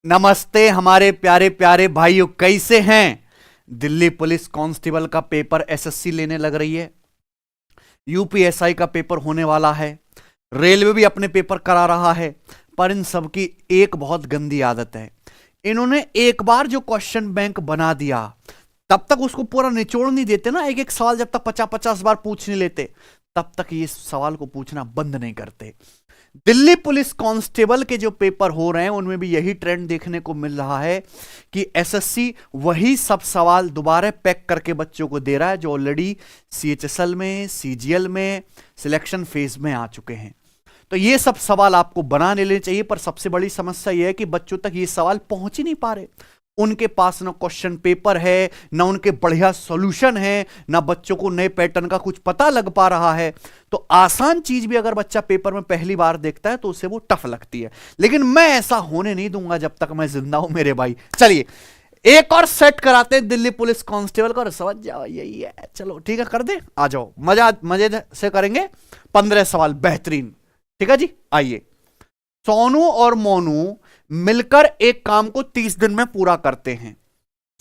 नमस्ते हमारे प्यारे प्यारे भाइयों, कैसे हैं। दिल्ली पुलिस कांस्टेबल का पेपर एसएससी लेने लग रही है। यूपीएसआई का पेपर होने वाला है। रेलवे भी अपने पेपर करा रहा है। पर इन सब की एक बहुत गंदी आदत है। इन्होंने एक बार जो क्वेश्चन बैंक बना दिया, तब तक उसको पूरा निचोड़ नहीं देते ना। एक एक सवाल जब तक 50-50 बार पूछ नहीं लेते, तब तक ये सवाल को पूछना बंद नहीं करते। दिल्ली पुलिस कांस्टेबल के जो पेपर हो रहे हैं उनमें भी यही ट्रेंड देखने को मिल रहा है कि एसएससी वही सब सवाल दोबारा पैक करके बच्चों को दे रहा है जो ऑलरेडी सीएचएसएल में, सीजीएल में सिलेक्शन फेज में आ चुके हैं। तो ये सब सवाल आपको बना लेने चाहिए, पर सबसे बड़ी समस्या यह है कि बच्चों तक ये सवाल पहुंच ही नहीं पा रहे। उनके पास ना क्वेश्चन पेपर है, ना उनके बढ़िया सॉल्यूशन है, ना बच्चों को नए पैटर्न का कुछ पता लग पा रहा है। तो आसान चीज भी अगर बच्चा पेपर में पहली बार देखता है तो उसे वो टफ लगती है। लेकिन मैं ऐसा होने नहीं दूंगा जब तक मैं जिंदा हूं मेरे भाई। चलिए एक और सेट कराते हैं दिल्ली पुलिस कांस्टेबल का, और समझ जाओ यही है। चलो ठीक है, कर दे, आ जाओ, मजे से करेंगे। 15 सवाल बेहतरीन, ठीक है जी। आइए, सोनू और मोनू मिलकर एक काम को 30 दिन में पूरा करते हैं।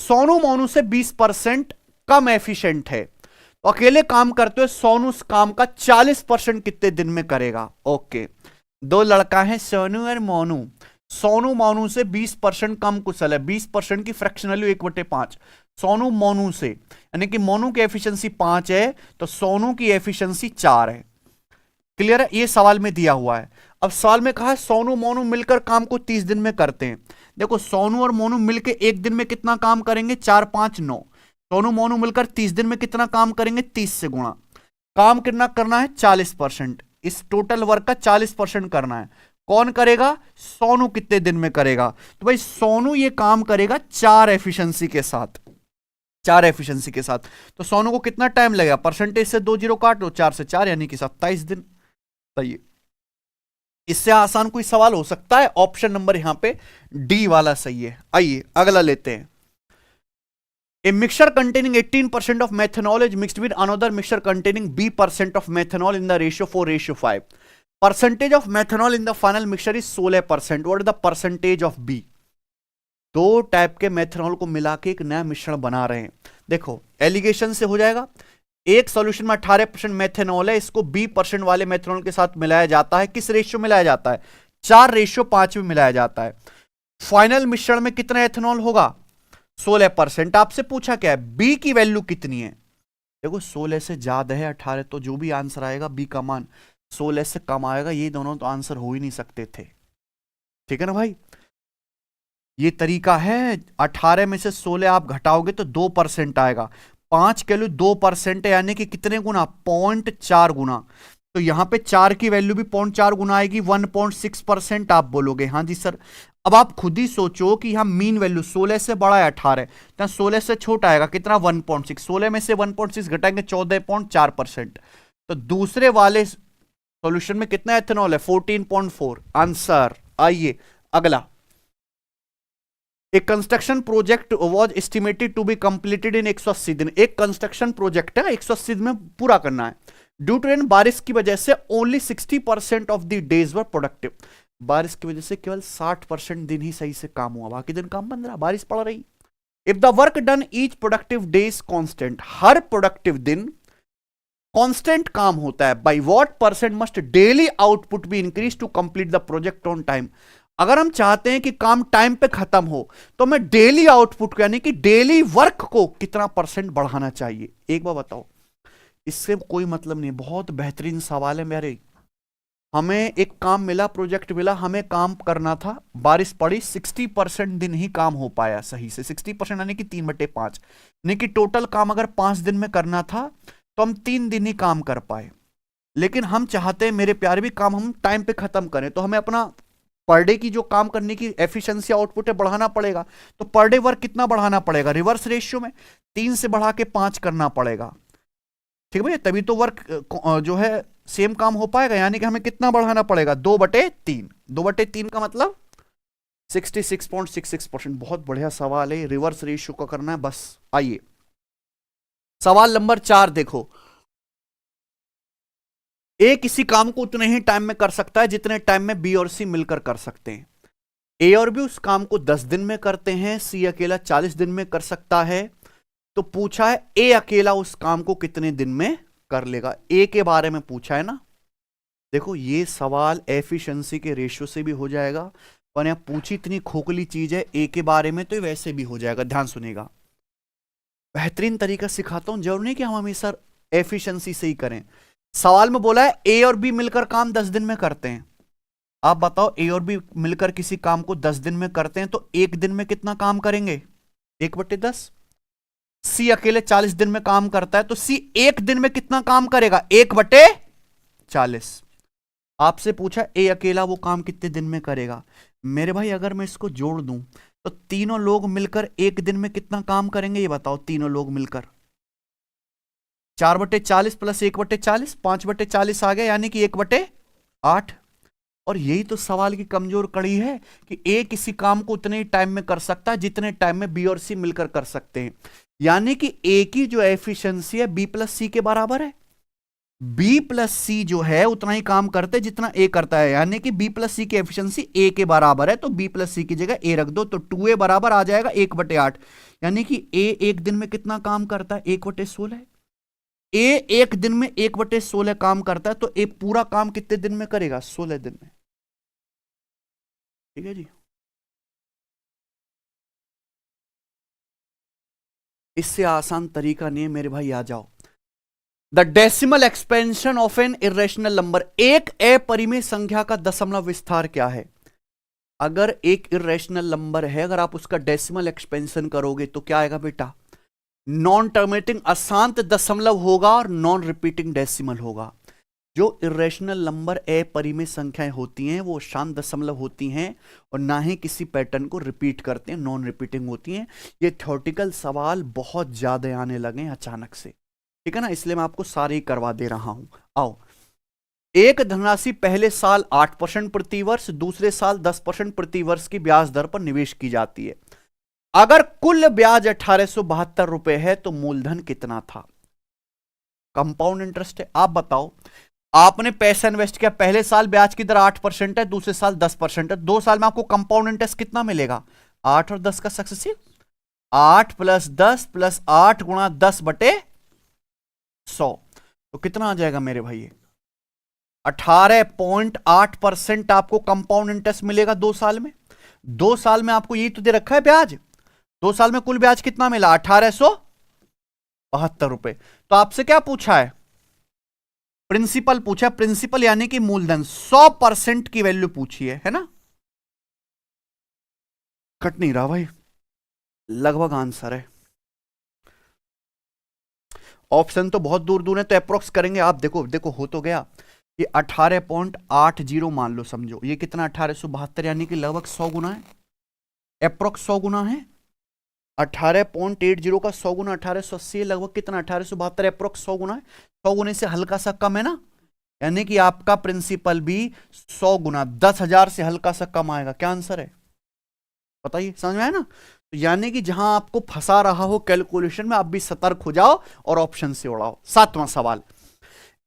सोनू मोनू से 20% कम एफिशिएंट है, तो अकेले काम करते हुए सोनू उस काम का 40% कितने दिन में करेगा। ओके, दो लड़का है सोनू और मोनू। सोनू मोनू से 20% कम कुशल है। 20% की फ्रैक्शन वैल्यू 1/5। सोनू मोनू से, यानी कि मोनू की एफिशिएंसी 5 है तो सोनू की एफिशिएंसी 4 है। क्लियर है, ये सवाल में दिया हुआ है। अब सवाल में कहा है सोनू मोनू मिलकर काम को 30 दिन में करते हैं। देखो, सोनू और मोनू मिलकर एक दिन में कितना काम करेंगे, 4 5 9। सोनू मोनू मिलकर 30 दिन में कितना काम करेंगे, 30 से गुणा। काम कितना करना है, 40%। इस टोटल वर्क का 40% करना है। कौन करेगा, सोनू कितने दिन में करेगा। तो भाई सोनू ये काम करेगा 4 एफिशिएंसी के साथ। 4 एफिशिएंसी के साथ तो सोनू को कितना टाइम लगेगा, परसेंटेज से 2 जीरो काट लो, 4 से 4 यानी कि 27 दिन। सही, इससे आसान कोई सवाल हो सकता है। ऑप्शन नंबर यहां पे डी वाला सही है। आइए अगला लेते हैं। A mixture containing 18% of methanol is mixed with another mixture containing B% of methanol in the ratio 4:5. Percentage of methanol in the final mixture is 16%. What is the percentage of B? दो type के methanol को मिला के एक नया मिश्रण बना रहे हैं। देखो, एलिगेशन से हो जाएगा। एक सॉल्यूशन में 18% मेथनॉल है, इसको 20% वाले मेथनॉल के साथ मिलाया जाता है। किस रेशियो मिलाया जाता है, 4:5 में मिलाया जाता है। फाइनल मिश्रण में कितना एथेनॉल होगा, 16%। आपसे पूछा क्या है, बी की वैल्यू कितनी है। देखो 16 से ज्यादा है 18, तो जो भी आंसर आएगा बी का मान 16 से कम आएगा। ये दोनों तो आंसर हो ही नहीं सकते थे, ठीक है ना भाई। ये तरीका है, 18 में से 16 आप घटाओगे तो 2% आएगा। 5 के लिए 2% है, यानी कि कितने गुना, 0.4 गुना। तो यहां पे 4 की वैल्यू भी 0.4 गुना आएगी, 1.6% आप बोलोगे। हाँ जी सर। अब आप खुद ही सोचो कि यहां मीन वैल्यू 16 से बड़ा है 18, तो 16 से छोटा आएगा कितना, 1.6। 16 में से 1.6 घटाएंगे 14.4%। तो दूसरे वाले सॉल्यूशन में कितना एथेनॉल है, 14.4 आंसर। आइए अगला। एक construction project was estimated to be completed in 180 दिन। एक कंस्ट्रक्शन प्रोजेक्ट है, 180 दिन में पूरा करना है। ड्यू टू एन बारिश की वजह से only 60% of the days were productive. बारिश की वजह से केवल 60% दिन ही सही से काम हुआ, बाकी दिन काम बंद रहा, बारिश पड़ रही। If the work done each productive days constant, हर प्रोडक्टिव दिन कांस्टेंट काम होता है। By what percent must daily output be increase to complete the project on time. अगर हम चाहते हैं कि काम टाइम पे खत्म हो तो मैं डेली आउटपुट को, यानी कि डेली वर्क को कितना % बढ़ाना चाहिए, एक बार बताओ। इससे कोई मतलब नहीं। बहुत बेहतरीन सवाल है मेरे। हमें एक काम मिला, प्रोजेक्ट मिला, हमें काम करना था, बारिश पड़ी, 60% दिन ही काम हो पाया सही से। 60% यानी कि 3/5, यानी कि टोटल काम अगर 5 दिन में करना था तो हम 3 दिन ही काम कर पाए। लेकिन हम चाहते हैं मेरे प्यारे भी काम हम टाइम पे खत्म करें, तो हमें अपना पर डे की जो काम करने की एफिशिएंसी आउटपुट है बढ़ाना पड़ेगा। तो पर डे वर्क कितना बढ़ाना पड़ेगा, रिवर्स रेशियो में 3 से बढ़ा के 5 करना पड़ेगा, ठीक है भैया। तभी तो वर्क जो है सेम काम हो पाएगा। यानी कि हमें कितना बढ़ाना पड़ेगा, 2/3। 2/3 का मतलब 66.66%। बहुत बढ़िया सवाल है, रिवर्स रेशियो का करना है बस। आइए सवाल नंबर 4 देखो। ए किसी काम को उतने ही टाइम में कर सकता है जितने टाइम में बी और सी मिलकर कर सकते हैं। ए और बी उस काम को 10 दिन में करते हैं, सी अकेला 40 दिन में कर सकता है। तो पूछा है ए अकेला उस काम को कितने दिन में कर लेगा, ए के बारे में पूछा है ना। देखो ये सवाल एफिशिएंसी के रेशियो से भी हो जाएगा, और यहां पूछी इतनी खोखली चीज है ए के बारे में, तो वैसे भी हो जाएगा। ध्यान सुनेगा, बेहतरीन तरीका सिखाता हूं, जरूर नहीं कि हम हमेशा एफिशिएंसी से ही करें। सवाल में बोला है ए और बी मिलकर काम 10 दिन में करते हैं। आप बताओ ए और बी मिलकर किसी काम को 10 दिन में करते हैं, तो एक दिन में कितना काम करेंगे, 1/10। सी अकेले 40 दिन में काम करता है, तो सी एक दिन में कितना काम करेगा, 1/40। आपसे पूछा ए अकेला वो काम कितने दिन में करेगा। मेरे भाई अगर मैं इसको जोड़ दूं तो तीनों लोग मिलकर एक दिन में कितना काम करेंगे, ये बताओ। तीनों लोग मिलकर 4/40 प्लस 1/40, 5/40 आ गया, यानी कि 1/8। और यही तो सवाल की कमजोर कड़ी है कि ए किसी काम को उतने ही टाइम में कर सकता है जितने टाइम में बी और सी मिलकर कर सकते हैं। यानी कि ए की जो एफिशिएंसी है बी प्लस सी के बराबर है। बी प्लस सी जो है उतना ही काम करते हैं जितना ए करता है, यानी कि बी प्लस सी की एफिशिएंसी ए के बराबर है। तो बी प्लस सी की जगह ए रख दो, तो 2a बराबर आ जाएगा 1/8। यानी कि ए एक दिन में कितना काम करता है, 1/16। ए एक दिन में 1/16 काम करता है, तो ए पूरा काम कितने दिन में करेगा, 16 दिन में। ठीक है जी। इससे आसान तरीका नहीं है मेरे भाई, आ जाओ। The decimal expansion of an irrational number, एक अपरिमेय संख्या का दशमलव विस्तार क्या है। अगर एक इरेशनल नंबर है, अगर आप उसका डेसिमल एक्सपेंशन करोगे तो क्या आएगा बेटा, नॉन टर्मिनेटिंग अशांत दशमलव होगा और नॉन रिपीटिंग डेसिमल होगा। जो इरेशनल नंबर अपरिमेय संख्याएं होती हैं वो शांत दशमलव होती हैं और ना ही किसी पैटर्न को रिपीट करते हैं, नॉन रिपीटिंग होती हैं। ये थ्योरेटिकल सवाल बहुत ज्यादा आने लगे हैं अचानक से, ठीक है ना, इसलिए मैं आपको सारे ही करवा दे रहा हूं। आओ, एक धनराशि पहले साल 8% प्रति वर्ष, दूसरे साल 10% प्रति वर्ष की ब्याज दर पर निवेश की जाती है। अगर कुल ब्याज 1872 रुपए है तो मूलधन कितना था। कंपाउंड इंटरेस्ट है। आप बताओ, आपने पैसा इन्वेस्ट किया, पहले साल ब्याज की दर 8% है, दूसरे साल 10% है, 2 साल में आपको कंपाउंड इंटरेस्ट कितना मिलेगा, 8 और 10 का सक्सेसिव, 8 + 10 + 8 × 10/100, तो कितना आ जाएगा मेरे भाई, 18.8% आपको कंपाउंड इंटरेस्ट मिलेगा 2 साल में। 2 साल में आपको यही तो दे रखा है ब्याज, 2 साल में कुल ब्याज कितना मिला, 1872 रुपए। तो आपसे क्या पूछा है, प्रिंसिपल पूछा, प्रिंसिपल यानी कि मूलधन, 100% की वैल्यू पूछी है ना। कट नहीं रहा भाई, लगभग आंसर है। ऑप्शन तो बहुत दूर दूर है, तो अप्रोक्स करेंगे आप। देखो देखो हो तो गया, ये 18.80 मान लो, समझो ये कितना 1872, यानी कि लगभग 100 गुना है, अप्रोक्स 100 गुना है। 18.80 का 100 गुना 1880 लगभग कितना, 1872, अप्रोक्स 100 गुना है। 100 गुने से हल्का सा कम है ना, यानी कि आपका प्रिंसिपल भी 100 गुना 10,000 से हल्का सा कम आएगा। क्या आंसर है बताइए, समझ में आया ना। तो यानी कि जहां आपको फंसा रहा हो कैलकुलेशन में, आप भी सतर्क हो जाओ और ऑप्शन से उड़ाओ। 7वां सवाल,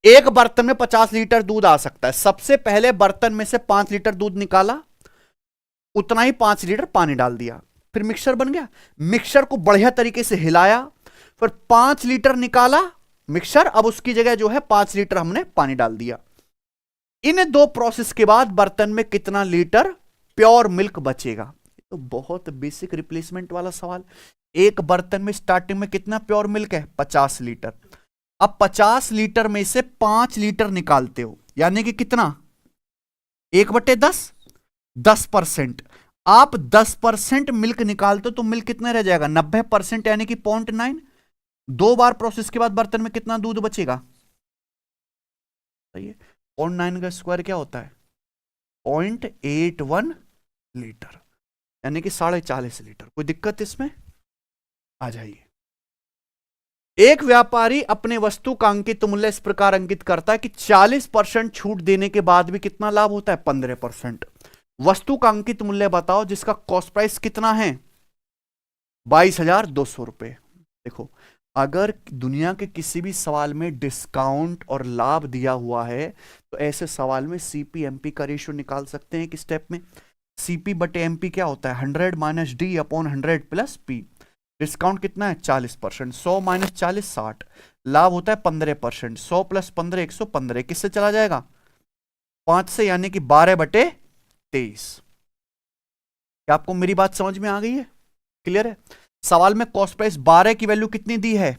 एक बर्तन में 50 लीटर दूध आ सकता है। सबसे पहले बर्तन में से 5 लीटर दूध निकाला, उतना ही 5 लीटर पानी डाल दिया, फिर मिक्सर बन गया। मिक्सर को बढ़िया तरीके से हिलाया, फिर 5 लीटर निकाला मिक्सर, अब उसकी जगह जो है 5 लीटर हमने पानी डाल दिया। इन 2 प्रोसेस के बाद बर्तन में कितना लीटर प्योर मिल्क बचेगा। तो बहुत बेसिक रिप्लेसमेंट वाला सवाल। एक बर्तन में स्टार्टिंग में कितना प्योर मिल्क है, 50 लीटर। अब 50 लीटर में से 5 लीटर निकालते हो, यानी कि कितना, 1/10, 10%। आप 10% मिल्क निकालते हो तो मिल्क कितना रह जाएगा, 90%, यानी कि 0.9। 2 बार प्रोसेस के बाद बर्तन में कितना दूध बचेगा, सही है, 0.9 का स्क्वायर क्या होता है, 0.81 लीटर, यानी कि 40.5 लीटर। कोई दिक्कत इसमें, आ जाइए। एक व्यापारी अपने वस्तु का अंकित मूल्य इस प्रकार अंकित करता है कि 40% छूट देने के बाद भी कितना लाभ होता है, 15%। वस्तु का अंकित मूल्य बताओ जिसका कॉस्ट प्राइस कितना है, 22,200 रुपए। देखो, अगर दुनिया के किसी भी सवाल में डिस्काउंट और लाभ दिया हुआ है तो ऐसे सवाल में सीपीएमपी का रेशियो निकाल सकते हैं एक स्टेप में। सीपी बटे एमपी क्या होता है 100 minus D upon 100 plus P. Discount कितना है 40%, 100 माइनस 40 60, लाभ होता है 15%, 100 प्लस 15 115, किससे चला जाएगा 5 से, यानी कि 12/23। क्या आपको मेरी बात समझ में आ गई है, क्लियर है। सवाल में कॉस्ट प्राइस 12 की वैल्यू कितनी दी है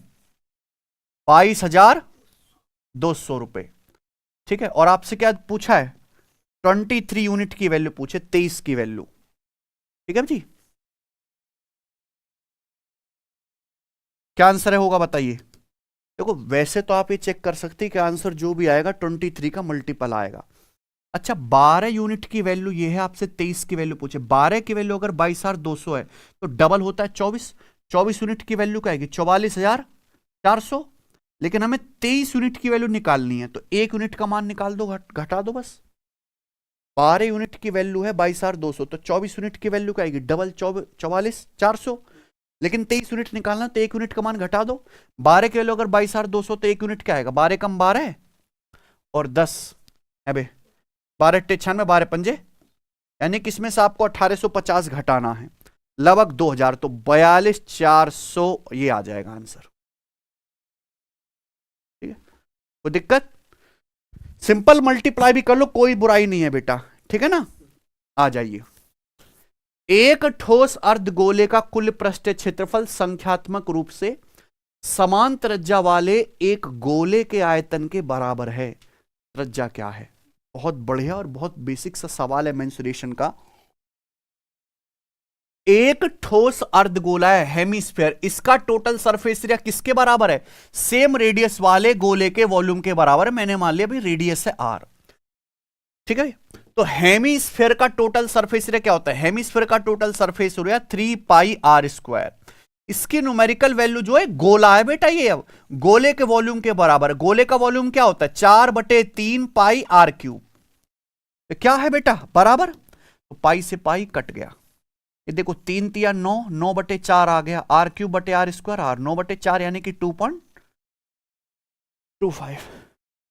22,200 रुपए, ठीक है। और आपसे क्या पूछा है 23 यूनिट की वैल्यू पूछे, 23 की वैल्यू, ठीक है जी। क्या आंसर है होगा बताइए। देखो वैसे तो आप ये चेक कर सकते हैं कि आंसर जो भी आएगा 23 का मल्टीपल आएगा। अच्छा 12 यूनिट की वैल्यू ये है, आपसे 23 की वैल्यू पूछे, 12 की वैल्यू अगर 22,200 है तो डबल होता है 24, 24 यूनिट की वैल्यू क्या आएगी 44,400, लेकिन हमें 23 यूनिट की वैल्यू निकालनी है, तो 1 यूनिट का मान निकाल दो, घटा दो बस। 12 यूनिट की वैल्यू है 22,200, तो 24 यूनिट की वैल्यू क्या आएगी डबल 44,400, लेकिन 23 यूनिट निकालना तो 1 यूनिट का मान घटा दो। 12 की वैल्यू अगर 22,200 तो 1 यूनिट क्या आएगा 12 कम 12 और 10 है बे 12 96 12 पंजे, यानी कि इसमें से आपको 1850 घटाना है, लगभग 2000, तो 42,400 ये आ जाएगा आंसर, ठीक है। कोई दिक्कत, सिंपल मल्टीप्लाई भी कर लो कोई बुराई नहीं है बेटा, ठीक है ना। आ जाइए, एक ठोस अर्धगोले का कुल पृष्ठीय क्षेत्रफल संख्यात्मक रूप से समान त्रिज्या वाले एक गोले के आयतन के बराबर है। त्रिज्या क्या है, बहुत बढ़िया और बहुत बेसिक सा सवाल है मेंसुरेशन का। एक ठोस अर्धगोला है हेमिस्फीयर, इसका टोटल सरफेस एरिया किसके बराबर है सेम रेडियस वाले गोले के वॉल्यूम के बराबर है। मैंने मान लिया भाई रेडियस है आर, ठीक है। तो हेमिस्फीयर का टोटल सरफेस एरिया क्या होता है, हेमिस्फीयर का total surface area 3 pi r square. इसकी न्यूमेरिकल वैल्यू जो है गोला है बेटा, ये अब गोले के वॉल्यूम के बराबर। गोले का वॉल्यूम क्या होता है 4/3 पाई आर क्यूब, तो क्या है बेटा बराबर, तो पाई से पाई कट गया, ये देखो 3 तिया 9, 9/4 आ गया, आर क्यूब बटे आर स्क्वायर, आर 9/4 यानी कि 2.25,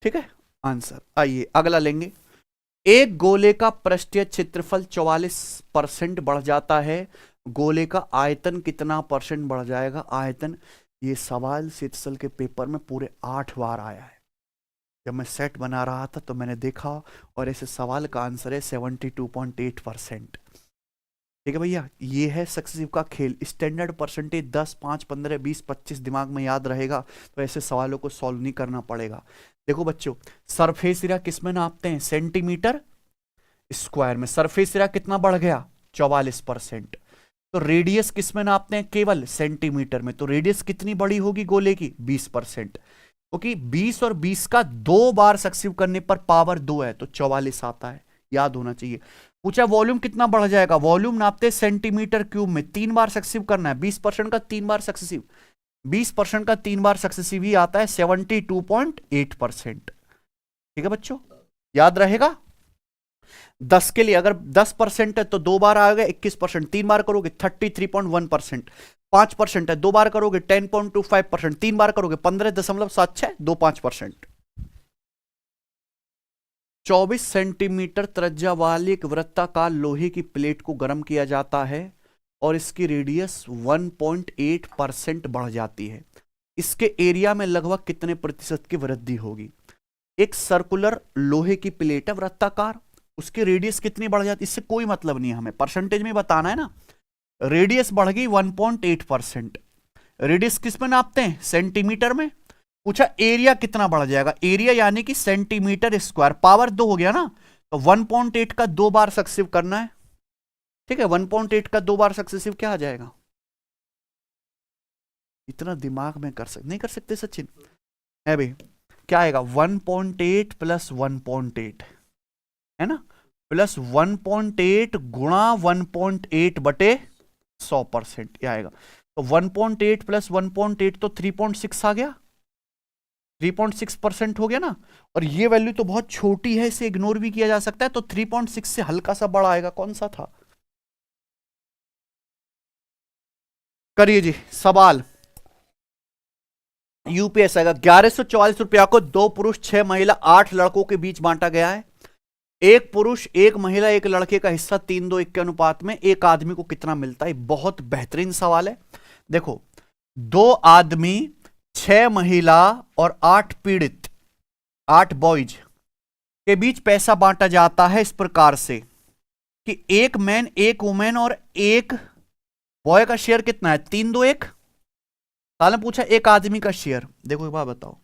ठीक है आंसर। आइए अगला लेंगे, एक गोले का पृष्ठीय क्षेत्रफल 44% बढ़ जाता है, गोले का आयतन कितना परसेंट बढ़ जाएगा। आयतन, ये सवाल सीएचएसएल के पेपर में पूरे 8 बार आया है। जब मैं सेट बना रहा था तो मैंने देखा, और ऐसे सवाल का आंसर है 72.8%, ठीक है भैया। ये है सक्सेसिव का खेल, स्टैंडर्ड परसेंटेज 10, 5, 15, 20, 25 दिमाग में याद रहेगा, तो ऐसे सवालों को सॉल्व नहीं करना पड़ेगा। देखो बच्चों, सरफेस एरिया किस में नापते हैं सेंटीमीटर स्क्वायर में, सरफेस एरिया कितना बढ़ गया 44%। तो रेडियस किस में नापते हैं केवल सेंटीमीटर में, तो रेडियस कितनी बड़ी होगी गोले की 20%, क्योंकि 20 और 20 का 2 बार सक्सेसिव करने पर पावर 2 है, तो 44 आता है, याद होना चाहिए। पूछा वॉल्यूम कितना बढ़ जाएगा, वॉल्यूम नापते सेंटीमीटर क्यूब में, 3 बार सक्सेसिव करना है, 20% का 3 बार सक्सेसिव, 20% का 3 बार सक्सेसिव ही आता है 72.8%, ठीक है बच्चों, याद रहेगा। 10 के लिए अगर 10% है तो 2 बार आएगा 21%, 3 बार करोगे 33.1%, 5% है 2 बार करोगे 10.25%, 3 बार करोगे 15.7625%। 24 सेंटीमीटर त्रिज्या वाली एक वृत्ताकार लोहे की प्लेट को गर्म किया जाता है और इसकी रेडियस 1.8% बढ़ जाती है, इसके एरिया में लगभग कितने प्रतिशत की वृद्धि होगी। एक सर्कुलर लोहे की प्लेट है वृत्ताकार, उसकी रेडियस कितनी बढ़ जाती है, इससे कोई मतलब नहीं है, हमें परसेंटेज में बताना है ना। रेडियस बढ़ गई 1.8%, रेडियस किस में नापते हैं सेंटीमीटर में। पूछा एरिया कितना बढ़ जाएगा, एरिया यानी कि सेंटीमीटर स्क्वायर, पावर 2 हो गया ना, तो 1.8 का 2 बार सक्सेसिव करना है, ठीक है। 1.8 का 2 बार सक्सेसिव क्या आ जाएगा, इतना दिमाग में नहीं कर सकते सचिन है भाई, क्या आएगा 1.8 प्लस 1.8 है ना, प्लस 1.8 गुणा 1.8 बटे 100%, ये आएगा। तो 1.8 प्लस 1.8 तो 3.6 आ गया, 3.6% हो गया ना। और ये वैल्यू तो बहुत छोटी है, इसे इग्नोर भी किया जा सकता है, तो 3.6 से हल्का सा बड़ा आएगा, कौन सा था, करिए जी सवाल। यूपीएस आएगा 1144 रुपया को 2 पुरुष 6 महिला 8 लड़कों के बीच बांटा गया है। एक पुरुष, एक महिला, एक लड़के का हिस्सा 3:1 के अनुपात में एक आदमी को कितना मिलता है? बहुत बेहतरीन सवाल है। देखो, 2 आदमी, 6 महिला और 8 पीड़ित, 8 बॉयज के बीच पैसा बांटा जाता है इस प्रकार से कि एक मैन, एक वुमेन और एक बॉय का शेयर कितना है? 3:1। साल में पूछा एक आदमी का शेयर। देखो एक बात बताओ,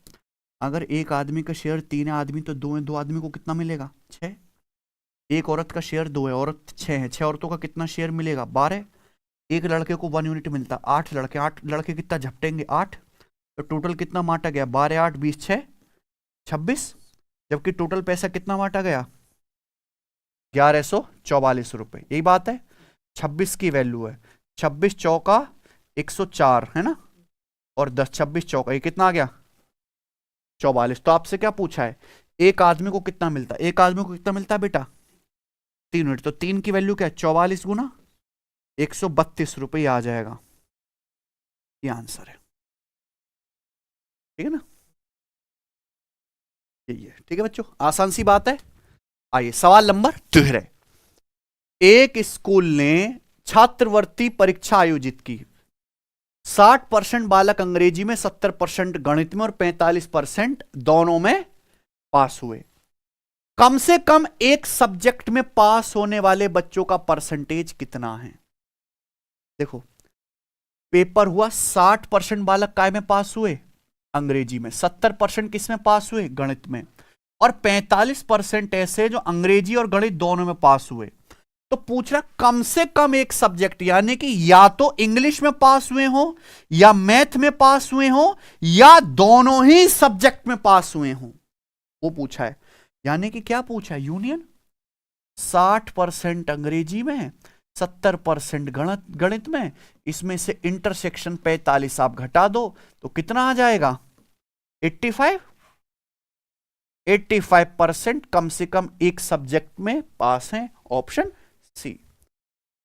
अगर एक आदमी का शेयर 3 आदमी तो 2 आदमी को कितना मिलेगा? 6। एक औरत का शेयर 2 है, औरत 6 है, 6 औरतों का कितना शेयर मिलेगा? 12। एक लड़के को 1 यूनिट मिलता, 8 लड़के कितना झपटेंगे? 8। तो टोटल कितना बांटा गया? 12, 8, 20, 6, 26। जबकि टोटल पैसा कितना बांटा गया? 1144 रुपए। यही बात है। 26 की वैल्यू है, 26 चौका 104 है ना, और 10, 26 चौका, ये कितना आ गया? 44। तो आपसे क्या पूछा है? एक आदमी को कितना मिलता है? एक आदमी को कितना मिलता है बेटा? 3 यूनिट। तो 3 की वैल्यू क्या है? 44 गुना 132 रुपये आ जाएगा। ये आंसर है। ठीक है ना, यही है। ठीक है बच्चों, आसान सी बात है। आइए सवाल नंबर 13। एक स्कूल ने छात्रवृत्ति परीक्षा आयोजित की। 60% बालक अंग्रेजी में, 70% गणित में और 45% दोनों में पास हुए। कम से कम एक सब्जेक्ट में पास होने वाले बच्चों का परसेंटेज कितना है? देखो, पेपर हुआ, 60% बालक काय में पास हुए? अंग्रेजी में। 70% किस में पास हुए? गणित में। और 45% ऐसे जो अंग्रेजी और गणित दोनों में पास हुए। तो पूछ रहा कम से कम एक सब्जेक्ट, यानी कि या तो इंग्लिश में पास हुए हो, या मैथ में पास हुए हो, या दोनों ही सब्जेक्ट में पास हुए हो, वो पूछा है। यानी कि क्या पूछा है? यूनियन। 60% अंग्रेजी में, 70% गणित में, इसमें से इंटरसेक्शन 45 आप घटा दो तो कितना आ जाएगा? 85। 85% कम से कम एक सब्जेक्ट में पास हैं, ऑप्शन सी।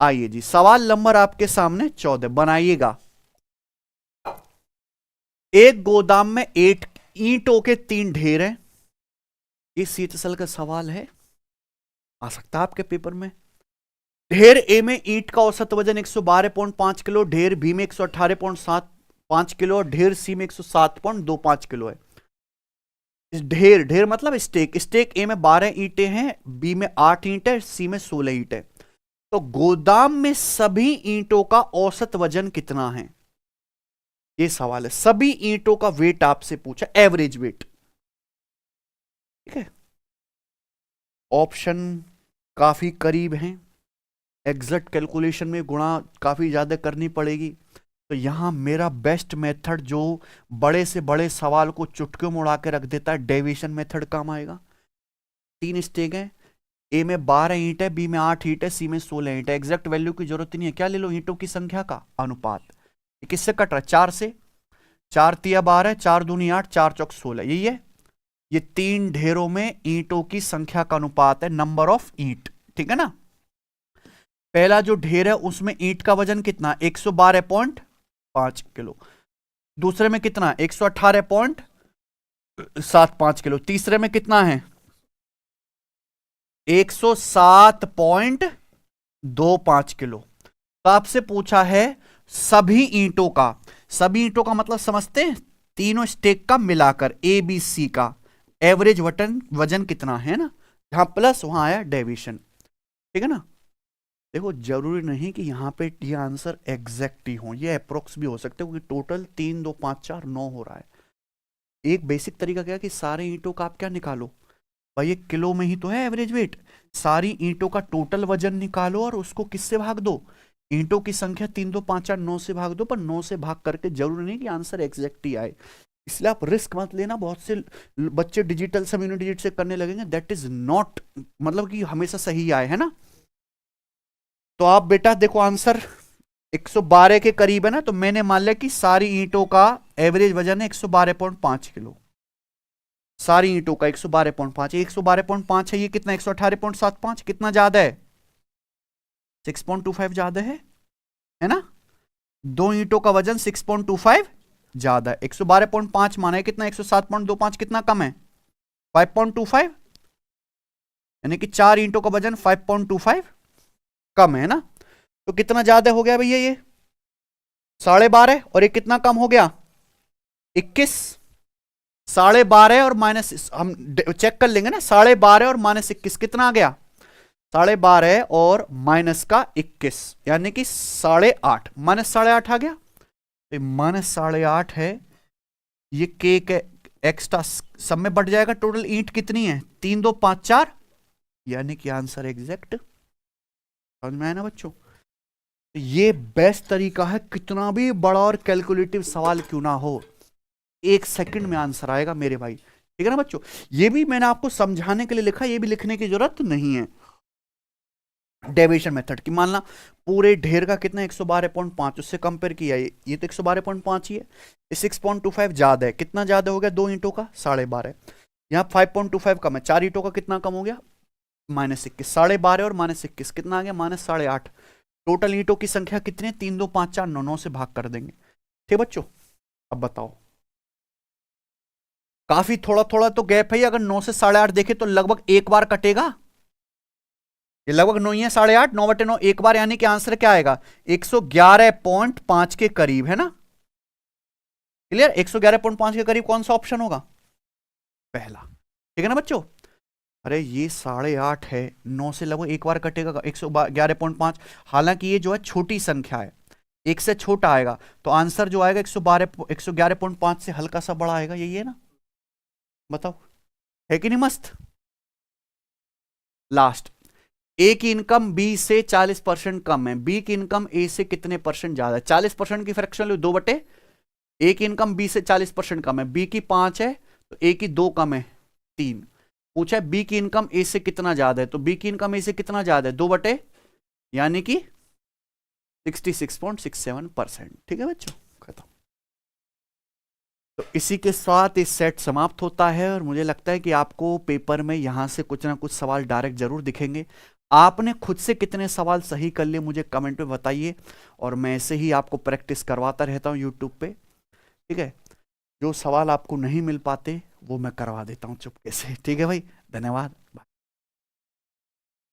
आइए जी, सवाल नंबर आपके सामने 14 बनाइएगा। एक गोदाम में 8 ईंटों के 3 ढेर हैं। ये सीतसल का सवाल है, आ सकता है आपके पेपर में। ढेर ए में ईंट का औसत वजन 112.5 किलो, ढेर बी में 118.75 किलो और ढेर सी में 107.25 किलो है। ढेर, ढेर मतलब स्टेक। स्टेक ए में 12 ईंटें हैं, बी में 8 ईंट है, सी में 16 ईंट है। तो गोदाम में सभी ईंटों का औसत वजन कितना है? ये सवाल है। सभी ईंटों का वेट आपसे पूछा, एवरेज वेट। ठीक है, ऑप्शन काफी करीब हैं, एग्जैक्ट कैलकुलेशन में गुणा काफी ज्यादा करनी पड़ेगी। तो यहां मेरा बेस्ट मेथड, जो बड़े से बड़े सवाल को चुटकियों में उड़ा के रख देता है, डेविएशन मेथड काम आएगा। 3 स्टेक है, ए में 12 ईंट है, बी में 8 ईंट है, सी में 16 ईंट है। एग्जैक्ट वैल्यू की जरूरत नहीं है, क्या ले लो? ईंटों की संख्या का अनुपात। किससे कट रहा है? 4 से। 4 तिया 12, 4 दूनी 8, 4 चौक 16, यही है। ये 3 ढेरों में ईंटों की संख्या का अनुपात है, नंबर ऑफ ईंट। ठीक है ना। पहला जो ढेर है उसमें ईंट का वजन कितना? 112.5 किलो। दूसरे में कितना? 118.75 किलो। तीसरे में कितना है? 107.25 किलो। तो आपसे पूछा है सभी ईंटों का, सभी ईंटों का मतलब समझते हैं, तीनों स्टेक का मिलाकर, ए बी सी का एवरेज वजन कितना है ना। यहां प्लस, वहां आया डेविएशन। ठीक है ना। देखो, जरूरी नहीं कि यहां पे ये आंसर एग्जैक्ट ही हो, ये अप्रोक्स भी हो सकते हैं, क्योंकि टोटल 3, 2, 5, 4, 9 हो रहा है। एक बेसिक तरीका क्या कि सारे ईंटों का आप क्या निकालो भाई, ये किलो में ही तो है एवरेज वेट। सारी ईंटों का टोटल वजन निकालो और उसको किससे भाग दो? ईंटों की संख्या 3, 2, 5, 4, 9 से भाग दो। पर 9 से भाग करके जरूरी नहीं कि आंसर एग्जैक्ट ही आए, इसलिए आप रिस्क मत लेना। बहुत से बच्चे डिजिटल से, यूनिट से करने लगेंगे, दैट इज नॉट मतलब कि हमेशा सही आए, है ना। तो आप बेटा देखो, आंसर 112 के करीब है ना, तो मैंने मान लिया कि सारी ईंटों का एवरेज वजन है 112.5 किलो। सारी ईंटों का 112.5, 112.5 है, ये कितना? 118.75, कितना ज्यादा है? 6.25 ज्यादा है ना। 2 ईंटों का वजन 6.25 ज्यादा है। 112.5 माना है कितना? 107.25 कितना कम है? 5.25। यानी कि 4 ईंटों का वजन 5.25 कम है ना। तो कितना ज्यादा हो गया भैया ये 12.5, और ये कितना कम हो गया 21। 12.5 और माइनस हम चेक कर लेंगे ना, 12.5 और -21 कितना आ गया 12.5 और माइनस का 21 यानी कि 8.5 -8.5 आ गया। तो -8.5 है ये के एक्स्ट्रा सब में बढ़ जाएगा। टोटल ईंट कितनी है 3 2 5 4 यानी कि आंसर एग्जैक्ट। समझ में आया ना बच्चों। तो ये बेस्ट तरीका है, कितना भी बड़ा और कैलकुलेटिव सवाल क्यों ना हो 1 सेकंड में आंसर आएगा मेरे भाई। ठीक है ना बच्चों। ये भी मैंने आपको समझाने के लिए लिखा, ये भी लिखने की जरूरत नहीं है। डेविएशन मेथड की मानना पूरे ढेर का कितना 112.5 उससे कंपेयर किया, ये तो 112.5 ही है, 6.25 ज्यादा है। कितना ज्यादा हो गया 2 ईंटों का 12.5, यहाँ 5.25 कम है, 4 ईंटों का कितना कम हो गया -21, 12.5 और -21 कितना आ गया -8.5। टोटल ईंटों की संख्या कितनी है 3 2 5 4 9, 9 से भाग कर देंगे। ठीक बच्चों। अब बताओ, काफी थोड़ा थोड़ा तो गैप है, अगर 9 से 8.5 देखे तो लगभग एक बार कटेगा, ये लगभग 9 ही है 8.5, 9/9 एक बार, यानी कि आंसर क्या आएगा 111.5 के करीब है ना। क्लियर। 111.5 के करीब कौन सा ऑप्शन होगा पहला। ठीक है ना बच्चों। अरे ये 8.5 है, 9 से लगभग एक बार कटेगा 111.5, हालांकि ये जो है छोटी संख्या है, एक से छोटा आएगा, तो आंसर जो आएगा 111.5 से हल्का सा बड़ा आएगा, यही है ना। बताओ है कि नहीं मस्त। लास्ट, ए की इनकम बी से 40% कम है, बी की इनकम ए से कितने परसेंट ज्यादा है। 40% की फ्रैक्शन लो 2/, ए की इनकम बी से 40% कम है, बी की 5 है तो ए की 2 कम है 3। पूछा है बी की इनकम ए से कितना ज्यादा है, तो बी की इनकम ए से कितना ज्यादा है 2/, यानी कि 66.67%। ठीक है बच्चों, खत्म। तो इसी के साथ इस सेट समाप्त होता है, और मुझे लगता है कि आपको पेपर में यहां से कुछ ना कुछ सवाल डायरेक्ट जरूर दिखेंगे। आपने खुद से कितने सवाल सही कर लिए मुझे कमेंट में बताइए, और मैं ऐसे ही आपको प्रैक्टिस करवाता रहता हूं यूट्यूब पे। ठीक है। जो सवाल आपको नहीं मिल पाते वो मैं करवा देता हूं चुपके से। ठीक है भाई, धन्यवाद।